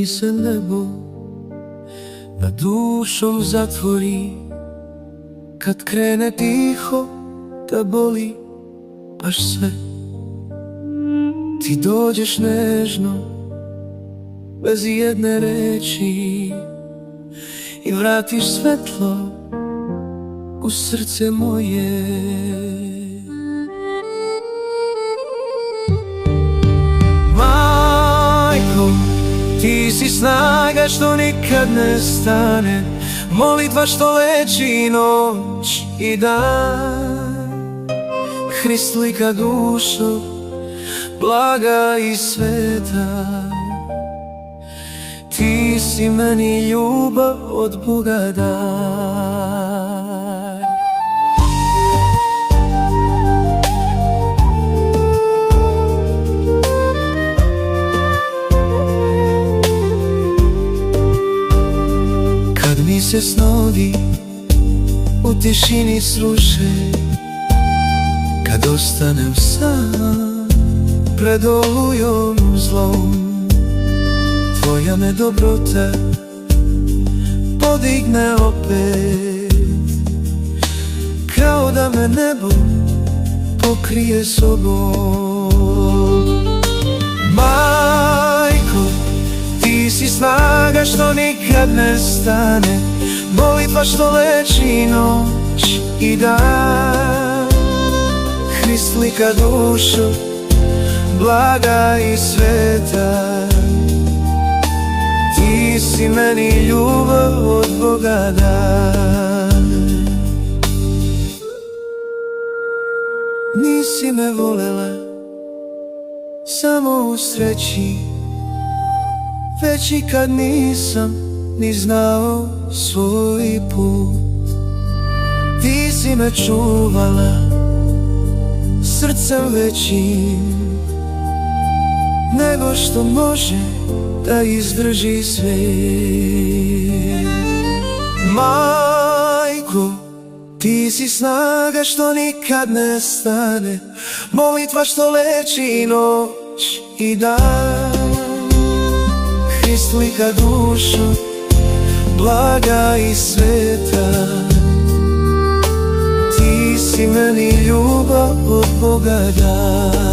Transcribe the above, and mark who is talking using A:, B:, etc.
A: mi se nebo nad dušom zatvori, kad krene tiho da boli baš sve. Ti dođeš nežno, bez jedne reči, i vratiš svetlo u srce moje. Majko, ti si snaga što nikad ne stane, molitva što leči noć i dan. Hrist lika dušo, blaga i sveta, ti si meni ljubav od Boga dar. Kad mi se snovi u tišini sruše, kad ostanem sam pred olujom zlom, tvoja me dobrota podigne opet, kao da me nebo pokrije sobom. Majko, ti si snaga što nikad ne stane, molitva što leči noć i dan. Hrist lika dušo, blaga i sveta, ti si meni ljubav od Boga dar. Nisi me volela samo u sreći, već i kad nisam ni znao svoj put. Ti si me čuvala srcem većim nego što može da izdrži svijet. Majko, ti si snaga što nikad ne stane, molitva što leči noć i dan. Hrist lika dušo, blaga i sveta, ti si meni ljubav od Boga dar.